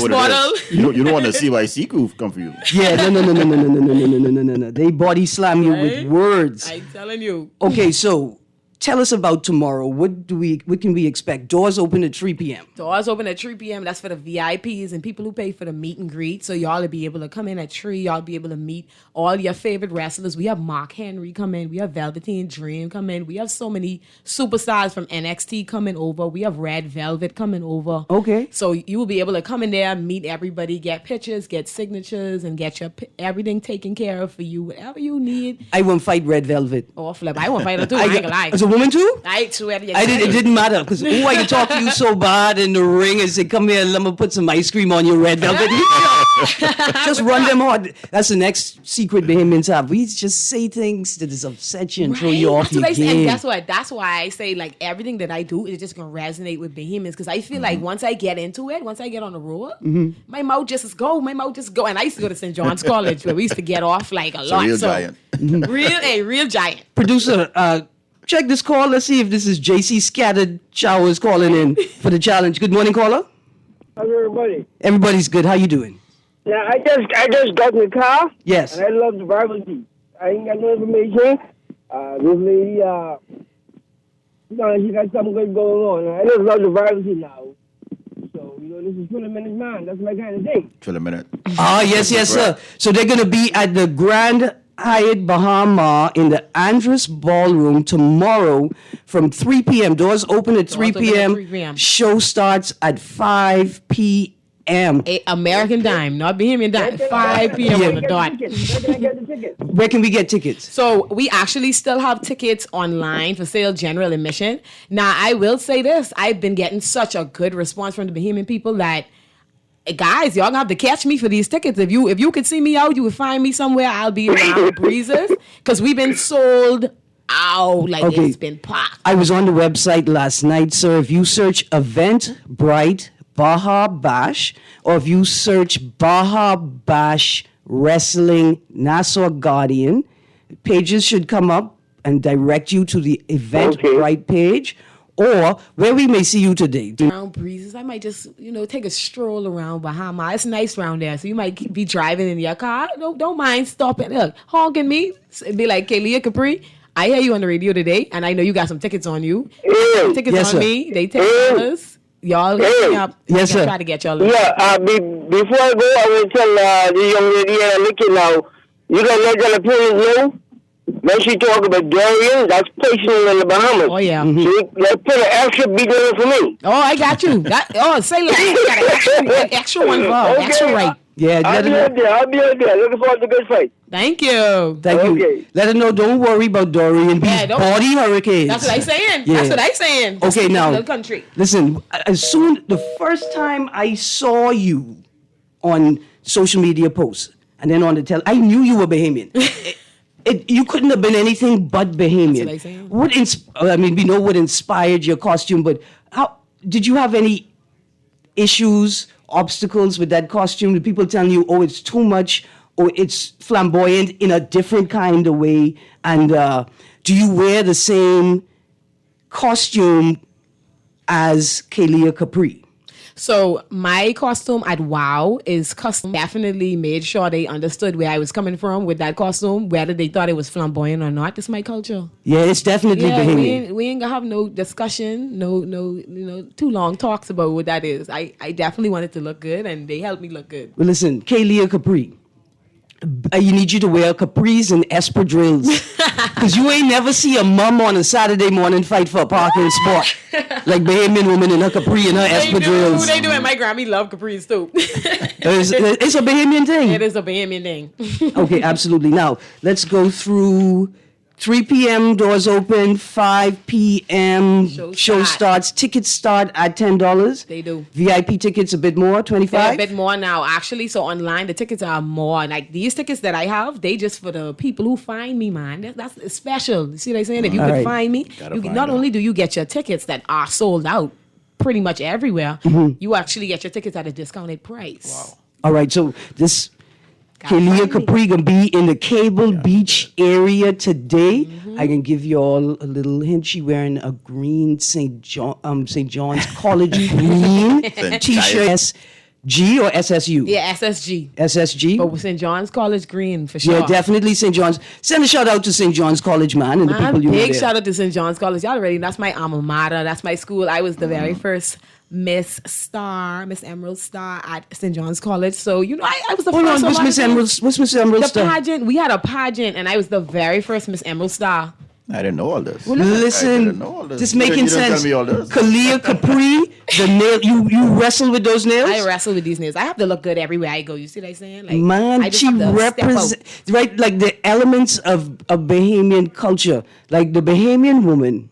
You don't want the CYC crew come for you. Yeah, no. They body slam you with words. I'm telling you. Okay, so tell us about tomorrow. What can we expect? Doors open at 3 p.m. Doors open at 3 p.m. That's for the VIPs and people who pay for the meet and greet. So y'all will be able to come in at 3. Y'all be able to meet all your favorite wrestlers. We have Mark Henry come in. We have Velveteen Dream come in. We have so many superstars from NXT coming over. We have Red Velvet coming over. Okay. So you will be able to come in there, meet everybody, get pictures, get signatures, and get your everything taken care of for you. Whatever you need. I won't fight Red Velvet. Oh, flip. I won't fight her too. I ain't gonna lie. As a woman too? It didn't matter because I can talk to you so bad in the ring and say, come here, let me put some ice cream on your Red Velvet. Just run them hard. That's the next secret Bahamians have. We just say things that is upset you and throw you off your game. And guess what? That's why I say like everything that I do is just gonna resonate with Bahamians because I feel like once I get into it, once I get on the road, my mouth just go. And I used to go to St. John's College where we used to get off like a lot. Real giant. Real giant. Producer, check this call. Let's see if this is JC Scattered Showers calling in for the challenge. Good morning, caller. How's everybody? Everybody's good. How you doing? Yeah, I just got in the car. Yes. And I love the Bible seat. I ain't got no information. This lady, she got something good going on. I just love the Bible seat now. So, this is 20 minutes, man. That's my kind of thing. 20 minutes. Yes, sir. So they're going to be at the Grand Hyatt Bahama in the Andrus Ballroom tomorrow from 3 p.m. Doors open at 3 p.m. Show starts at 5 p.m. American dime, not Bahamian dime. 5 p.m. on the dot. Where can I get the tickets? Where can we get tickets? So we actually still have tickets online for sale, general admission. Now, I will say this. I've been getting such a good response from the Bahamian people that guys, y'all gonna have to catch me for these tickets. If you could see me out, you would find me somewhere. I'll be around Breezes because we've been sold out. Like it's been packed. I was on the website last night, sir. If you search Eventbrite Baja Bash, or if you search Baja Bash Wrestling Nassau Guardian, pages should come up and direct you to the Eventbrite page. Or where we may see you today. Around Breezes, I might just, take a stroll around Bahama. It's nice around there. So you might be driving in your car. Don't mind stopping. Look, honking me. It'd be like, Kalia Capri, I hear you on the radio today, and I know you got some tickets on you. Tickets on me. They take $10. Y'all hit me up. Yes, sir. Try to get y'all. Yeah, before I go, I will tell the young lady looking now, you got let your opinions know? When she talk about Dorian, that's personal in the Bahamas. Oh, yeah. So let's put an extra beat on it for me. Oh, I got you. Say less. You got an extra one for extra right. Yeah, I'll be out there. Looking forward to a good fight. Thank you. Thank you. Let her know, don't worry about Dorian. These body hurricanes. That's what I'm saying. Yeah. That's what I'm saying. Okay, now, country. Listen, the first time I saw you on social media posts, and then on the I knew you were Bahamian. You couldn't have been anything but Bahamian. That's what I'm saying. We know what inspired your costume, but how did you have any issues, obstacles with that costume? Did people telling you, oh, it's too much, or it's flamboyant in a different kind of way? And do you wear the same costume as Kalia Capri? So my costume at WOW is custom. Definitely made sure they understood where I was coming from with that costume, whether they thought it was flamboyant or not. It's my culture. Yeah, it's definitely Bahamian. We ain't gonna have no discussion, no, too long talks about what that is. I definitely want it to look good, and they helped me look good. Well, listen, Kalia Capri, you need you to wear capris and espadrilles Because you ain't never see a mum on a Saturday morning fight for a parking spot. Like Bahamian woman in her capri and her espadrilles. They do it. My Grammy love capris too. It's a Bahamian thing. It is a Bahamian thing. Okay, absolutely. Now, let's go through 3 p.m. doors open, 5 p.m. show starts. Tickets start at $10. They do. VIP tickets a bit more, $25? They're a bit more now, actually. So online, the tickets are more. Like these tickets that I have, they just for the people who find me, man. That's special. You see what I'm saying? If you could find me, not only do you get your tickets that are sold out pretty much everywhere, you actually get your tickets at a discounted price. Wow. All right, so this Kalia Capri gonna be in the Cable Beach area today. I can give you all a little hint. She wearing a green St. John's College green t-shirt. SG or SSU? Yeah, SSG. SSG. But with St. John's College green for sure. Yeah, definitely St. John's. Send a shout out to St. John's College, man, and the people you know big there. shout out to St. John's College. Y'all already, that's my alma mater. That's my school. I was the very first Miss Emerald Star at St. John's College. So, you know, I was the Hold first. on, what's Miss Emerald The Star? pageant. We had a pageant, and I was the very first Miss Emerald Star. I didn't know all this. Well, listen, this making sense. Kalia Capri, the nail. You wrestle with those nails. I wrestle with these nails. I have to look good everywhere I go. You see what I'm saying? Like, man, she represents right like the elements of Bahamian culture, like the Bahamian woman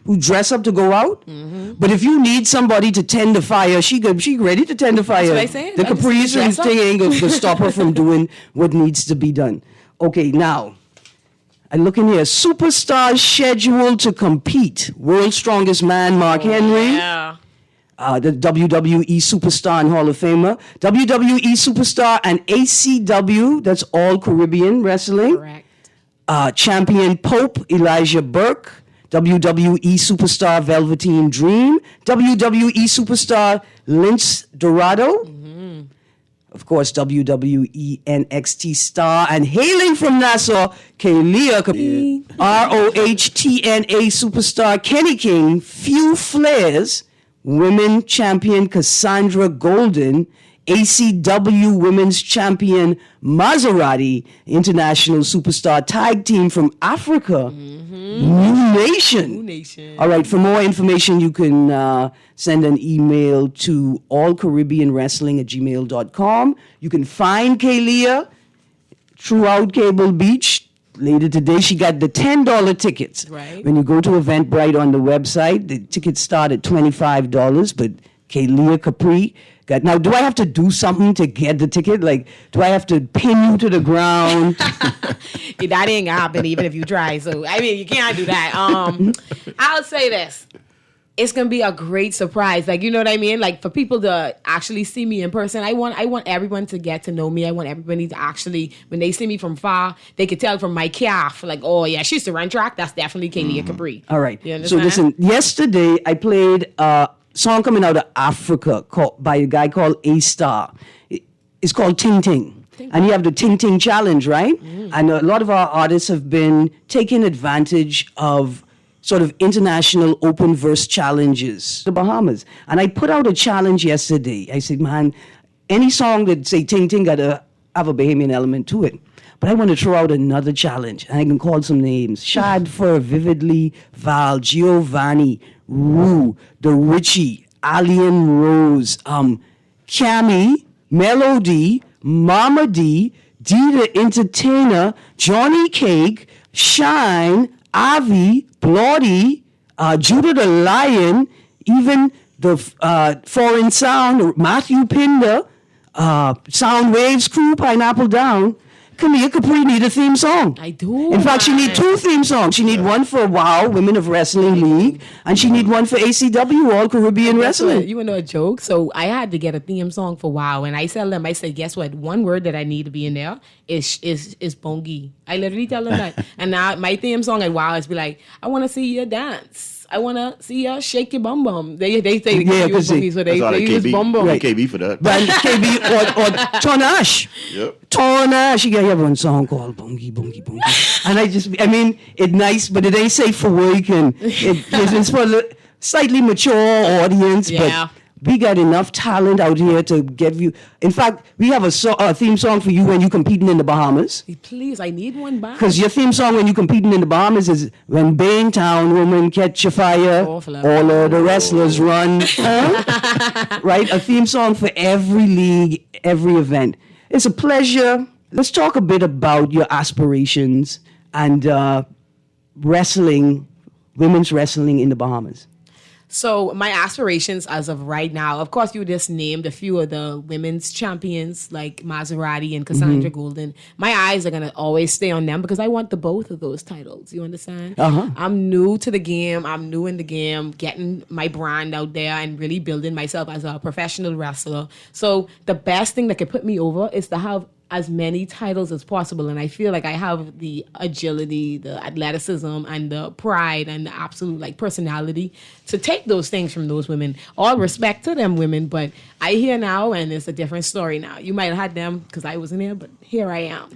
who dress up to go out. But if you need somebody to tend the fire, she ready to tend the fire. That's what I say. The capris and thing ain't gonna stop her from doing what needs to be done. Okay, now. I look in here. Superstars scheduled to compete. World's Strongest Man, Mark Henry. Yeah. The WWE Superstar and Hall of Famer. WWE Superstar and ACW, that's All Caribbean Wrestling. Correct. Champion Pope Elijah Burke. WWE Superstar Velveteen Dream. WWE Superstar Lince Dorado. Of course, WWE NXT star and hailing from Nassau, Kalia Capri, ROHTNA superstar Kenny King, Few Flares, women champion Cassandra Golden, ACW women's champion Maserati, international superstar tag team from Africa, New Nation. All right, for more information, you can send an email to allcaribbeanwrestling@gmail.com. You can find Kalia throughout Cable Beach. Later today, she got the $10 tickets. Right. When you go to Eventbrite on the website, the tickets start at $25, but Kalia Capri got... Now, do I have to do something to get the ticket? Like, do I have to pin you to the ground? That ain't gonna happen even if you try. So, I mean, you can't do that. I'll say this. It's gonna be a great surprise. Like, you know what I mean? Like, for people to actually see me in person, I want everyone to get to know me. I want everybody to actually, when they see me from far, they could tell from my calf, like, oh yeah, she used to run track. That's definitely Kalia Capri. All right. You So understand? listen, yesterday I played a song coming out of Africa by a guy called A-Star. It's called Ting Ting. And you have the Ting Ting Challenge, right? And a lot of our artists have been taking advantage of sort of international open verse challenges, the Bahamas. And I put out a challenge yesterday. I said, man, any song that say Ting Ting got to have a Bahamian element to it. But I want to throw out another challenge. And I can call some names. Shad Fur, Vividly, Val, Giovanni, Rue, The Richie, Alien Rose, Cammy, Melody, Mama D, the Entertainer, Johnny Cake, Shine, Avi, Bloody, Judah the Lion, even the Foreign Sound, Matthew Pinder, Sound Waves Crew, Pineapple Down. Kalia Capri need a theme song. I do. In fact, she need 2 theme songs. She need one for WOW, Women of Wrestling League, and she need one for ACW, All Caribbean Wrestling. You want to know a joke? So I had to get a theme song for WOW, and I tell them, I said, guess what? One word that I need to be in there is bongi. I literally tell them that. And now my theme song at WOW is be like, I want to see you dance. I want to see you shake your bum bum. They say Yeah, use bongi, so they use bum bum. Right. KB for that. But KB or Tonash. Yep. Tonash. You have one song called Bongi, Bongi, Bongi. And I mean, it's nice, but it ain't safe for work. And it's for a slightly mature audience. Yeah. we got enough talent out here to give you. In fact, we have a theme song for you when you're competing in the Bahamas. Please, I need one back. Because your theme song when you're competing in the Bahamas is when Baintown women catch a fire, all of the wrestlers run. Right? A theme song for every league, every event. It's a pleasure. Let's talk a bit about your aspirations and wrestling, women's wrestling in the Bahamas. So my aspirations as of right now, of course, you just named a few of the women's champions like Maserati and Cassandra Golden. My eyes are going to always stay on them because I want the both of those titles. You understand? I'm new to the game. I'm new in the game, getting my brand out there and really building myself as a professional wrestler. So the best thing that could put me over is to have as many titles as possible, and I feel like I have the agility, the athleticism, and the pride and the absolute personality to take those things from those women. All respect to them women, but I here now, and it's a different story now. You might have had them because I wasn't here, but here I am.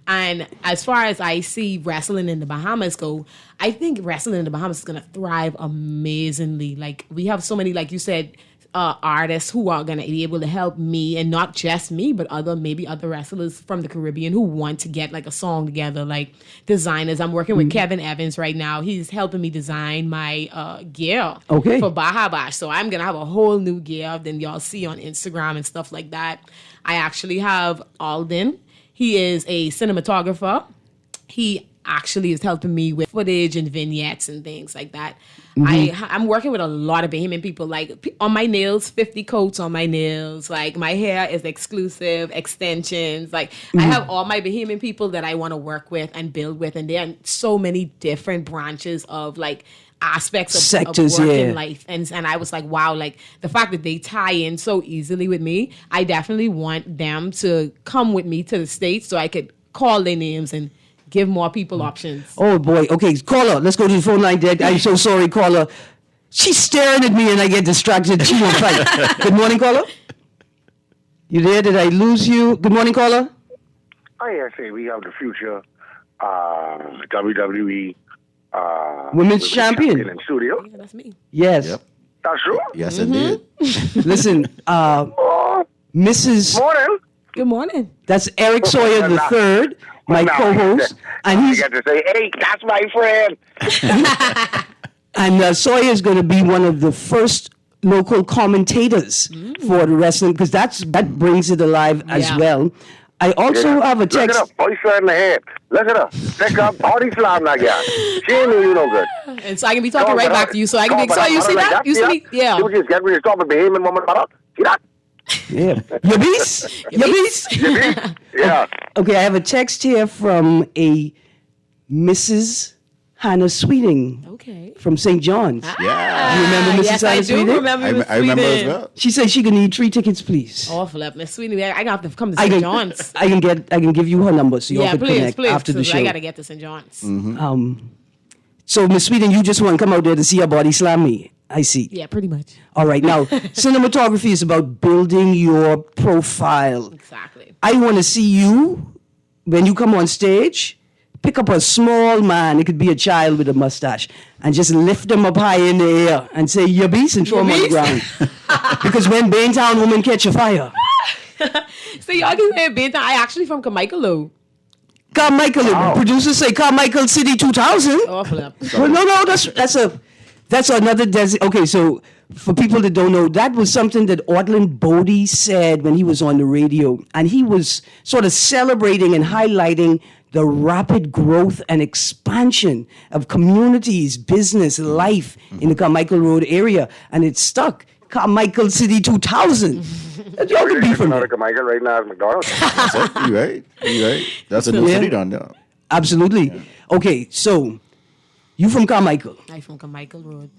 And as far as I see wrestling in the Bahamas go, I think wrestling in the Bahamas is going to thrive amazingly. Like, we have so many, like you said, artists who are going to be able to help me, and not just me, but maybe other wrestlers from the Caribbean who want to get a song together, like designers. I'm working with Kevin Evans right now. He's helping me design my gear for Baja Bash. So I'm going to have a whole new gear than y'all see on Instagram and stuff like that. I actually have Alden. He is a cinematographer. He actually is helping me with footage and vignettes and things like that. I'm working with a lot of Bahamian people, on my nails, 50 coats on my nails. My hair is exclusive, extensions. I have all my Bahamian people that I want to work with and build with. And there are so many different branches of aspects of sectors, working life. And I was like, wow, the fact that they tie in so easily with me, I definitely want them to come with me to the States so I could call their names and give more people options. Oh, boy. Okay, caller. Let's go to the phone line, Dad. I'm so sorry, caller. She's staring at me and I get distracted. She won't fight. Good morning, caller. You there? Did I lose you? Good morning, caller. I say we have the future WWE women's champion in studio. Yeah, that's me. Yes. Yep. That's true. Yes, indeed. Listen, Mrs. Morning. Good morning. That's Eric Sawyer III, my co-host. And he's got to say, hey, that's my friend. And Sawyer is going to be one of the first local commentators for the wrestling, because that brings it alive as well. I also have a text. Look at her, voice right in the head. Look at her. Pick up body slam that guy. She ain't do you no good. And so I can be talking right back to you. So I can be, so you see that? You see me? Yeah. You just get rid of stop a Bahamian woman. See that? Yeah. Yabis? Yabis? Yeah. Okay, I have a text here from a Mrs. Hannah Sweeting. Okay. From St. John's. Yeah. You remember Mrs. Yes, Hannah I do Sweeting? remember Miss I remember as Sweeting. well. She said she could need 3 tickets, please. Oh, flip, Miss Sweeting. I got to come to St. John's. I can give you her number so y'all can connect please, after the show. I got to get to St. John's. So Miss Sweeting, you just want to come out there to see her body slam me. I see. Yeah, pretty much. All right. Now, cinematography is about building your profile. Exactly. I want to see you, when you come on stage, pick up a small man, it could be a child with a mustache, and just lift them up high in the air and say, "Ya beast," and throw them on the ground. Because when Baintown women catch a fire. So y'all can say Baintown. I actually from Carmichael. Carmichael. Producers say Carmichael City 2000. Oh, flip. Well, no, that's another okay, so for people that don't know, that was something that Ortland Bodie said when he was on the radio. And he was sort of celebrating and highlighting the rapid growth and expansion of communities, business, life in the Carmichael Road area. And it stuck. Carmichael City 2000. Y'all can be from there. Carmichael right now is McDonald's. That's it. You right. That's a new city down there. Absolutely. Yeah. Okay, so you from Carmichael? I from Carmichael Road.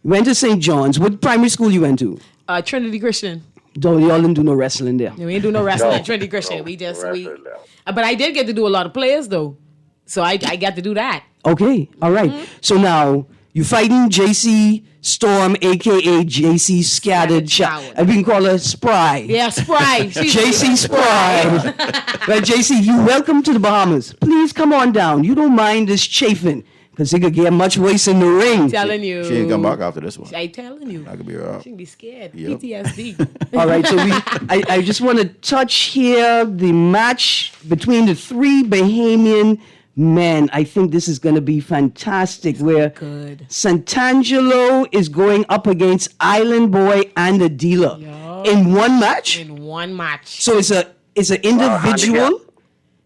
Went to St. John's. What primary school you went to? Trinity Christian. Y'all didn't do no wrestling there. We ain't do no wrestling at Trinity Christian. But I did get to do a lot of players though, so I got to do that. Okay, all right. So now you fighting JC Storm, aka JC Scattered Shower. And we can call her Spry. Yeah, Spry. JC Spry. Right, JC, you welcome to the Bahamas. Please come on down. You don't mind this chafing. Because he could get much worse in the ring. Telling you. She ain't come back after this one. I'm telling you. I could be wrong. She can be scared. Yep. PTSD. All right, so I just want to touch here the match between the three Bahamian men. I think this is going to be fantastic. Where good. Santangelo is going up against Island Boy and the Dealer in one match. In one match. So it's an individual.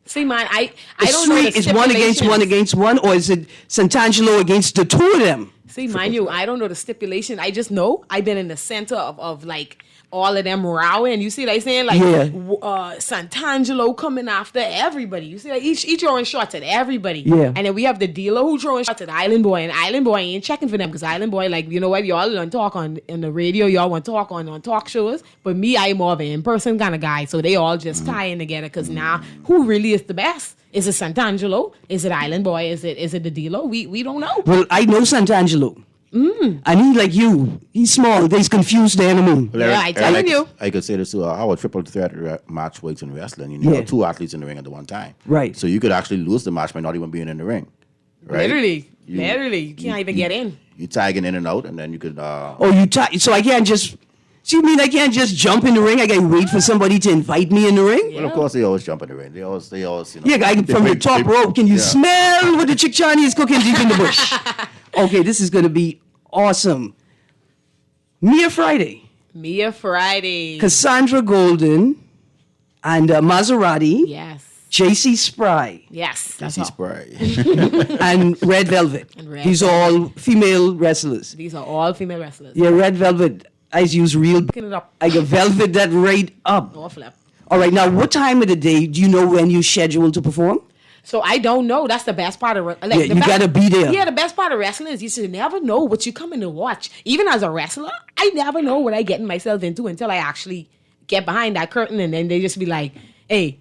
See, man, I don't know the Is one against one, or is it Santangelo against the two of them? See, mind you, I don't know the stipulation. I just know I've been in the center of like all of them rowing. You see what I'm saying? Like Santangelo coming after everybody. You see, like each throwing shots at everybody. Yeah. And then we have the Dealer who throwing shots at Island Boy, and Island Boy ain't checking for them because Island Boy, like, you know what, y'all don't talk on the radio, y'all want to talk on talk shows, but me, I'm more of an in-person kind of guy. So they all just tying together because now who really is the best? Is it Santangelo? Is it Island Boy? Is it the Dealer? We don't know. Well, I know Santangelo. And he like you. He's small. He's confused the enemy. Well, Yeah, I telling you. I could say this too. Our triple threat match works in wrestling. You know, two athletes in the ring at the one time. Right. So you could actually lose the match by not even being in the ring. Right. Literally, you can't even get in. You tagging in and out, and then you could. So I can't just. So you mean I can't just jump in the ring? I gotta wait for somebody to invite me in the ring? Well, of course, they always jump in the ring. They always, you know. From the top rope, can you smell what the chick Johnny is cooking deep in the bush? Okay, this is gonna be awesome. Mia Friday, Cassandra Golden, and Maserati. Yes. JC Spry. Yes. JC Spry. And Red Velvet. These are all female wrestlers. These are all female wrestlers. Yeah, Red Velvet. I use real. Picking it up. I got velvet that right up. All flip. All right, now what time of the day do you know when you scheduled to perform? So I don't know. That's the best part of You gotta be there. Yeah, the best part of wrestling is you should never know what you're coming to watch. Even as a wrestler, I never know what I getting myself into until I actually get behind that curtain, and then they just be like, "Hey,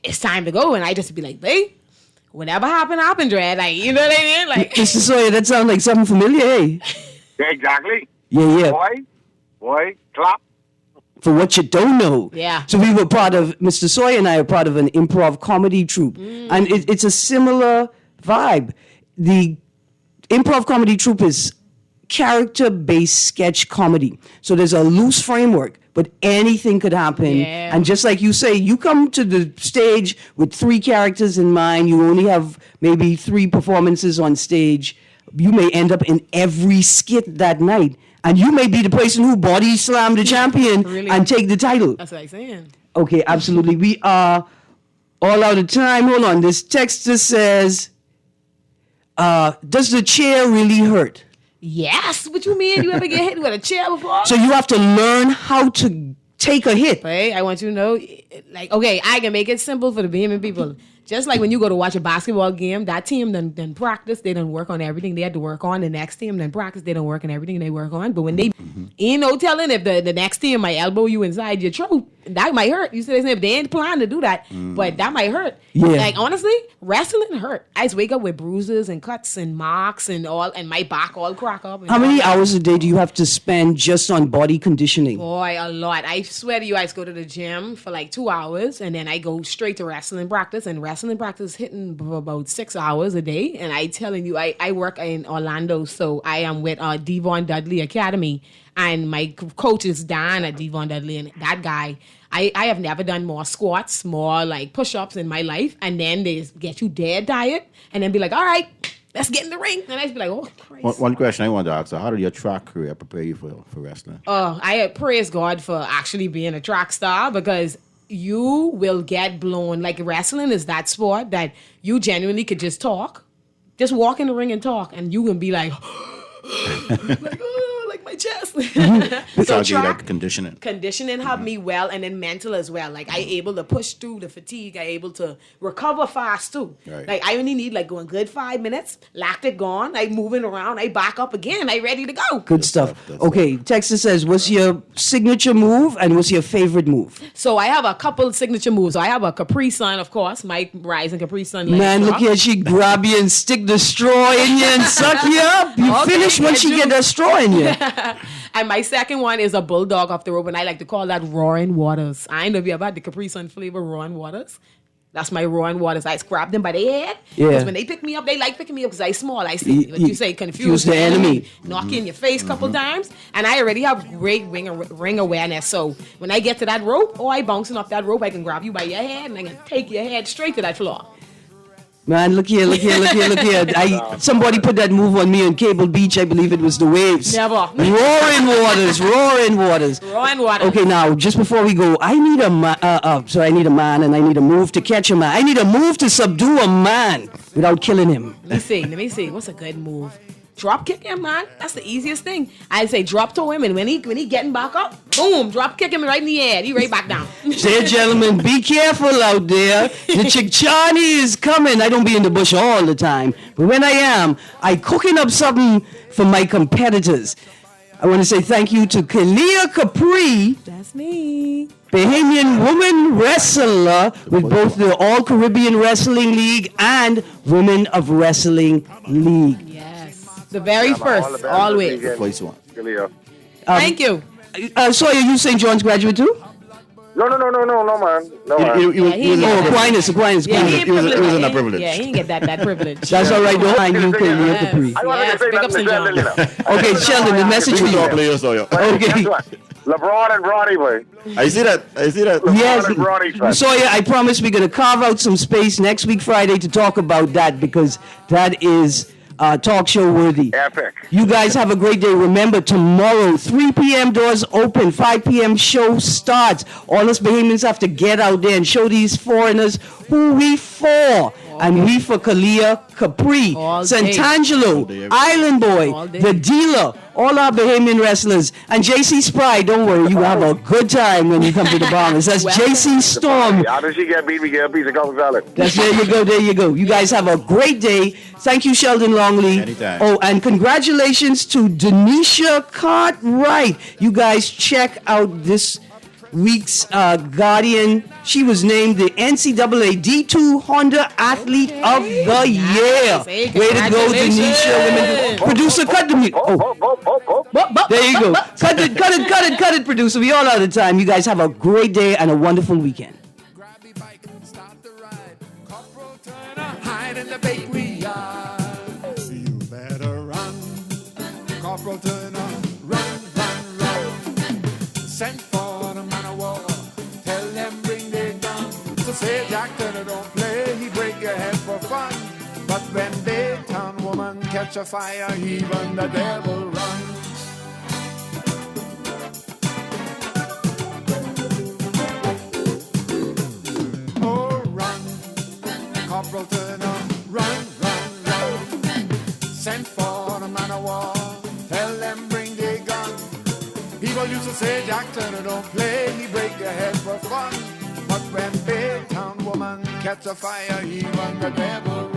it's time to go," and I just be like, "Hey, whatever happened, Dread." Like, you know what I mean? Like, Mr. Sawyer, that sounds like something familiar, hey? Yeah, exactly. Yeah. Boy, clap. For what you don't know. Yeah. So we were part of, Mr. Sawyer and I are part of an improv comedy troupe. And it's a similar vibe. The improv comedy troupe is character-based sketch comedy. So there's a loose framework, but anything could happen. Yeah. And just like you say, you come to the stage with 3 characters in mind. You only have maybe 3 performances on stage. You may end up in every skit that night. And you may be the person who body slam the champion and take the title. that's what I'm saying. Okay, absolutely. We are all out of time. Hold on. This text just says, does the chair really hurt? Yes. What you mean? You ever get hit with a chair before? So you have to learn how to take a hit. Hey, I want you to know, like, okay, I can make it simple for the Bahamian people. Just like when you go to watch a basketball game, that team done practice, they done work on everything they had to work on. The next team done practice, they done work on everything they work on. But when they ain't no telling if the next team might elbow you inside your throat, that might hurt. You see what I'm saying? If they ain't planning to do that, but that might hurt. Yeah. Like, honestly, wrestling hurt. I just wake up with bruises and cuts and marks and all, and my back all crack up. And How many hours a day do you have to spend just on body conditioning? Boy, a lot. I swear to you, I just go to the gym for like 2 hours, and then I go straight to wrestling practice. And wrestling practice hitting for about 6 hours a day. And I telling you, I work in Orlando, so I am with Devon Dudley Academy, and my coach is Dan at Devon Dudley, and that guy. I have never done more squats, more like push-ups in my life, and then they just get you dead tired, and then be like, all right, let's get in the ring. And I just be like, oh, Christ. One question I wanted to ask: how did your track career prepare you for wrestling? I praise God for actually being a track star, because you will get blown. Like, wrestling is that sport that you genuinely could just talk, just walk in the ring and talk, and you can be like, like my chest. So track conditioning helped me well, and then mental as well. Like, I able to push through the fatigue. I able to recover fast too. Right. Like, I only need like going good 5 minutes. Lactic gone. I moving around. I back up again. I ready to go. Good stuff. Okay, Texas says, what's your signature move and what's your favorite move? So I have a couple signature moves. So I have a Capri Sun, of course, Mike Rising Capri Sun. Man, look here, she grab you and stick the straw in you and suck you up. You finish when she get that straw in you. And my second one is a bulldog off the rope, and I like to call that roaring waters. I know if you ever had the Capri Sun flavor roaring waters. That's my roaring waters. I grab them by the head. Yeah. Because when they pick me up, they like picking me up because I small. I see what you say, confuse the enemy. Knock you in your face a couple times. And I already have great ring awareness. So when I get to that rope, I bouncing off that rope, I can grab you by your head and I can take your head straight to that floor. Man, look here. Somebody put that move on me on Cable Beach. I believe it was the Waves. Never. Roaring waters. Okay, now, just before we go, I need a man, I need a man and I need a move to catch a man. I need a move to subdue a man without killing him. Let me see. What's a good move? Drop kick him, man. That's the easiest thing. I say drop to him, and when he getting back up, boom, drop kick him right in the head. He right back down. Say, gentlemen, be careful out there. The Chickchani is coming. I don't be in the bush all the time, but when I am, I cooking up something for my competitors. I want to say thank you to Kalia Capri. That's me. Bahamian woman wrestler with both the All Caribbean Wrestling League and Women of Wrestling League. The very first, always. First one. Thank you. Sawyer, you St. John's graduate too? No, man. No, man. Aquinas. He was in that privilege. Yeah, he didn't get that privilege. That's all right, though. And you can hear Capri. I wanted to say pick up nothing St. to John. Sheldon, Okay, Sheldon, the message for you. Okay. Guess what? LeBron and Bronny, boy. I see that. Yes, and Bronny, son. Sawyer, I promise we're going to carve out some space next week, Friday, to talk about that because that is talk show worthy. Epic. You guys have a great day. Remember, tomorrow, 3 p.m. doors open, 5 p.m. show starts. All us Bahamians have to get out there and show these foreigners who we for. And we for Kalia Capri, Sant'Angelo, Island Boy, The Dealer, all our Bahamian wrestlers. And JC Spry, don't worry, you have a good time when you come to the Bahamas. That's JC Storm. After she get beat, we get a piece of Coke salad. There you go. You guys have a great day. Thank you, Sheldon Longley. Anytime. Oh, and congratulations to Denisha Cartwright. You guys check out this week's Guardian. She was named the NCAA D2 Honda Athlete of the Year. Hey, way to go, Denisha. Producer, cut the music. There you go. Cut it, producer. We all out of time. You guys have a great day and a wonderful weekend. Hide in the bakery yard. You better run, Corporal Turner, run. Send for the man of war. Tell them bring their gun. So say Jack Turner don't play, he break your head for fun. But when Baytown woman catch a fire, even the devil runs. Oh, run, Corporal Turner, run. Send for the man of war. Tell them bring their gun. People used to say Jack Turner don't play, he break your head for fun. But when Baytown woman catch a fire, even the devil